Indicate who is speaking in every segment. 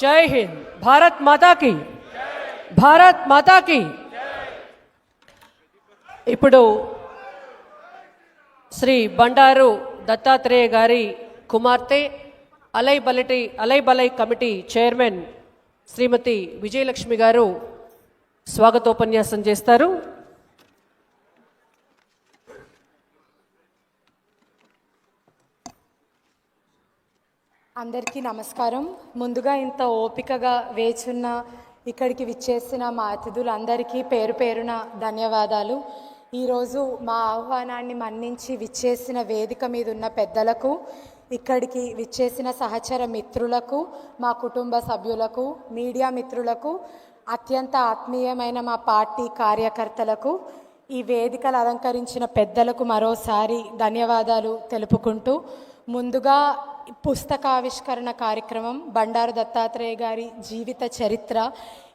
Speaker 1: జై హింద్. భారత్ మాతా కి, భారత్ మాతా కి. ఇప్పుడు శ్రీ బండారు దత్తాత్రేయ గారి కుమార్తె అలై కమిటీ చైర్మన్ శ్రీమతి విజయలక్ష్మి గారు స్వాగతోపన్యాసం చేస్తారు.
Speaker 2: అందరికీ నమస్కారం. ముందుగా ఇంత ఓపికగా వేచున్న ఇక్కడికి విచ్చేసిన మా అతిథులందరికీ పేరు పేరున ధన్యవాదాలు. ఈరోజు మా ఆహ్వానాన్ని మన్నించి విచ్చేసిన వేదిక మీద ఉన్న పెద్దలకు, ఇక్కడికి విచ్చేసిన సహచర మిత్రులకు, మా కుటుంబ సభ్యులకు, మీడియా మిత్రులకు, అత్యంత ఆత్మీయమైన మా పార్టీ కార్యకర్తలకు, ఈ వేదికలు అలంకరించిన పెద్దలకు మరోసారి ధన్యవాదాలు తెలుపుకుంటూ, ముందుగా పుస్తకావిష్కరణ కార్యక్రమం బండారు దత్తాత్రేయ గారి జీవిత చరిత్ర,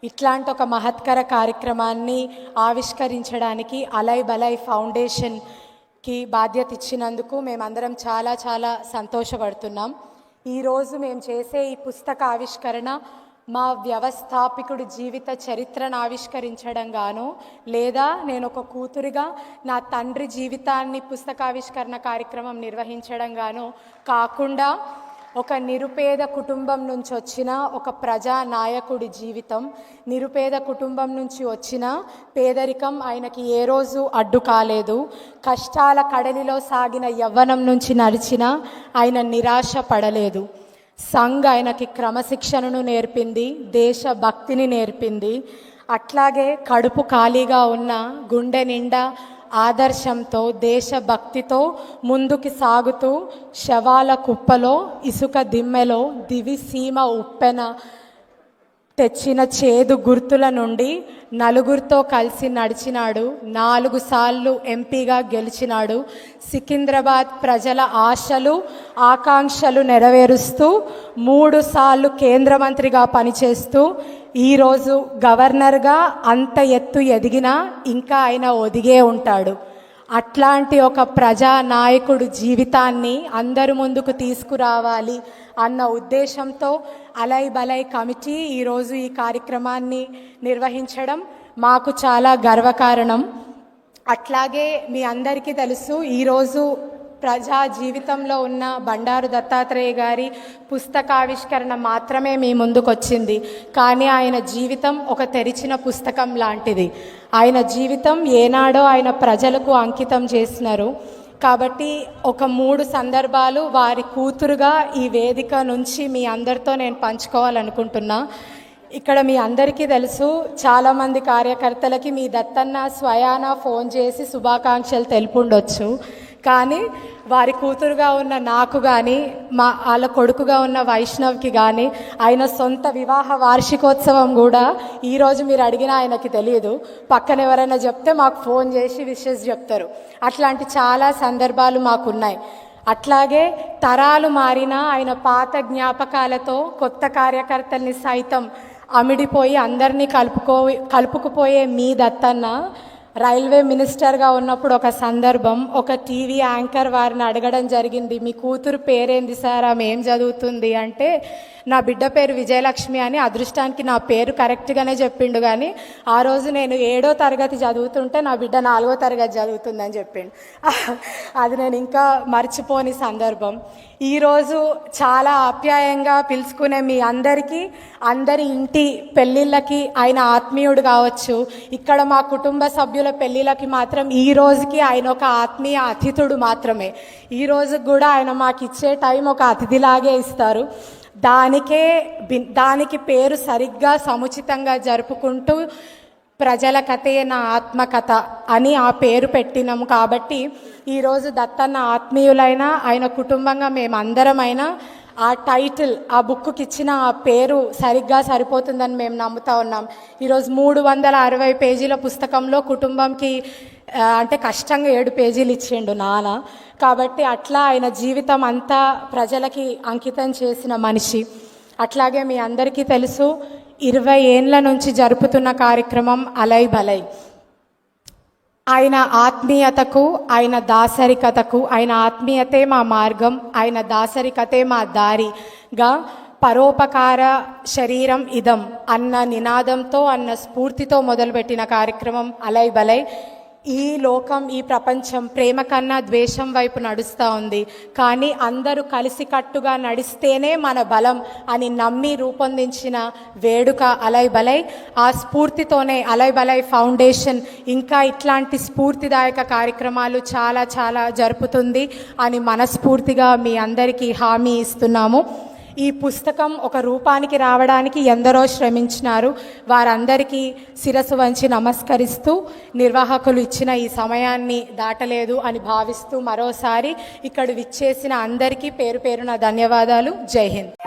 Speaker 2: ఇట్లాంటి ఒక మహత్కర కార్యక్రమాన్ని ఆవిష్కరించడానికి అలై ఫౌండేషన్కి బాధ్యత ఇచ్చినందుకు మేమందరం చాలా చాలా సంతోషపడుతున్నాం. ఈరోజు మేము చేసే ఈ పుస్తక ఆవిష్కరణ మా వ్యవస్థాపకుడి జీవిత చరిత్రను ఆవిష్కరించడం గాను, లేదా నేను ఒక కూతురిగా నా తండ్రి జీవితాన్ని పుస్తకావిష్కరణ కార్యక్రమం నిర్వహించడం గాను కాకుండా, ఒక నిరుపేద కుటుంబం నుంచి వచ్చిన ఒక ప్రజానాయకుడి జీవితం, నిరుపేద కుటుంబం నుంచి వచ్చిన పేదరికం ఆయనకి ఏ రోజు అడ్డు కాలేదు, కష్టాల కడలిలో సాగిన యవ్వనం నుంచి నడిచిన ఆయన నిరాశ పడలేదు. సంఘ్ ఆయనకి క్రమశిక్షణను నేర్పింది, దేశభక్తిని నేర్పింది. అట్లాగే కడుపు ఖాళీగా ఉన్న గుండె నిండా ఆదర్శంతో, దేశభక్తితో ముందుకు సాగుతూ, శవాల కుప్పలో, ఇసుక దిమ్మెలో, దివిసీమ ఉప్పెన తెచ్చిన చేదు గుర్తుల నుండి నలుగురితో కలిసి నడిచినాడు. 4 సార్లు ఎంపీగా గెలిచినాడు. సికింద్రాబాద్ ప్రజల ఆశలు ఆకాంక్షలు నెరవేరుస్తూ 3 సార్లు కేంద్ర మంత్రిగా పనిచేస్తూ, ఈరోజు గవర్నర్గా అంత ఎత్తు ఎదిగినా ఇంకా ఆయన ఒదిగే ఉంటాడు. అట్లాంటి ఒక ప్రజానాయకుడు జీవితాన్ని అందరి ముందుకు తీసుకురావాలి అన్న ఉద్దేశంతో అలై కమిటీ ఈరోజు ఈ కార్యక్రమాన్ని నిర్వహించడం మాకు చాలా గర్వకారణం. అట్లాగే మీ అందరికీ తెలుసు, ఈరోజు ప్రజా జీవితంలో ఉన్న బండారు దత్తాత్రేయ గారి పుస్తకావిష్కరణ మాత్రమే మీ ముందుకు వచ్చింది. కానీ ఆయన జీవితం ఒక తెరిచిన పుస్తకం లాంటిది. ఆయన జీవితం ఏనాడో ఆయన ప్రజలకు అంకితం చేసినారు. కాబట్టి ఒక 3 సందర్భాలు వారి కూతురుగా ఈ వేదిక నుంచి మీ అందరితో నేను పంచుకోవాలనుకుంటున్నా. ఇక్కడ మీ అందరికీ తెలుసు, చాలామంది కార్యకర్తలకి మీ దత్తన్న స్వయాన ఫోన్ చేసి శుభాకాంక్షలు తెలుపుండొచ్చు. కానీ వారి కూతురుగా ఉన్న నాకు కానీ, వాళ్ళ కొడుకుగా ఉన్న వైష్ణవ్కి కానీ, ఆయన సొంత వివాహ వార్షికోత్సవం కూడా ఈరోజు మీరు అడిగినా ఆయనకి తెలియదు. పక్కన ఎవరైనా చెప్తే మాకు ఫోన్ చేసి విషెస్ చెప్తారు. అట్లాంటి చాలా సందర్భాలు మాకున్నాయి. అట్లాగే తరాలు మారినా ఆయన పాత జ్ఞాపకాలతో కొత్త కార్యకర్తల్ని సైతం అమిడిపోయి అందరినీ కలుపుకుపోయే మీ దత్తన్న రైల్వే మినిస్టర్గా ఉన్నప్పుడు ఒక సందర్భం, ఒక టీవీ యాంకర్ వారిని అడగడం జరిగింది, మీ కూతురు పేరేంది సార్, ఆమె ఏం చదువుతుంది అంటే, నా బిడ్డ పేరు విజయలక్ష్మి అని. అదృష్టానికి నా పేరు కరెక్ట్గానే చెప్పిండు. కానీ ఆ రోజు నేను 7వ తరగతి చదువుతుంటే నా బిడ్డ 4వ తరగతి చదువుతుందని చెప్పిండు. అది నేను ఇంకా మర్చిపోని సందర్భం. ఈరోజు చాలా ఆప్యాయంగా పిలుచుకునే మీ అందరికీ, అందరి ఇంటి పెళ్ళిళ్ళకి ఆయన ఆత్మీయుడు కావచ్చు. ఇక్కడ మా కుటుంబ సభ్యుల పెళ్ళిళ్ళకి మాత్రం ఈ రోజుకి ఆయన ఒక ఆత్మీయ అతిథుడు మాత్రమే. ఈ రోజు కూడా ఆయన మాకు ఇచ్చే టైం ఒక అతిథిలాగే ఇస్తారు. దానికి పేరు సరిగ్గా సముచితంగా జరుపుకుంటూ ప్రజల కథే నా ఆత్మకథ అని ఆ పేరు పెట్టినాము. కాబట్టి ఈరోజు దత్తన్న ఆత్మీయులైనా ఆయన కుటుంబంగా మేమందరమైనా ఆ టైటిల్, ఆ బుక్కి ఇచ్చిన ఆ పేరు సరిగ్గా సరిపోతుందని మేము నమ్ముతా ఉన్నాం. ఈరోజు 360 పేజీల పుస్తకంలో కుటుంబంకి అంటే కష్టంగా 7 పేజీలు ఇచ్చిండు నాన్న. కాబట్టి అట్లా ఆయన జీవితం అంతా ప్రజలకి అంకితం చేసిన మనిషి. అట్లాగే మీ అందరికీ తెలుసు, 20 ఏండ్ల నుంచి జరుపుతున్న కార్యక్రమం అలై. ఆయన ఆత్మీయతకు, ఆయన దాసరికతకు, ఆయన ఆత్మీయతే మా మార్గం, ఆయన దాసరికతే మా దారిగా పరోపకార శరీరం ఇదం అన్న నినాదంతో అన్న స్ఫూర్తితో మొదలుపెట్టిన కార్యక్రమం అలై బలై. ఈ లోకం, ఈ ప్రపంచం ప్రేమ కన్నా ద్వేషం వైపు నడుస్తూ ఉంది. కానీ అందరూ కలిసికట్టుగా నడిస్తేనే మన బలం అని నమ్మి రూపొందించిన వేడుక అలై బలై. ఆ స్ఫూర్తితోనే అలై బలై ఫౌండేషన్ ఇంకా ఇట్లాంటి స్ఫూర్తిదాయక కార్యక్రమాలు చాలా చాలా జరుపుతుంది అని మనస్ఫూర్తిగా మీ అందరికీ హామీ ఇస్తున్నాము. ఈ పుస్తకం ఒక రూపానికి రావడానికి ఎందరో శ్రమించినారు. వారందరికీ శిరస్సు వంచి నమస్కరిస్తూ, నిర్వాహకులు ఇచ్చిన ఈ సమయాన్ని దాటలేదు అని భావిస్తూ మరోసారి ఇక్కడ విచ్చేసిన అందరికీ పేరు పేరున ధన్యవాదాలు. జై హింద్.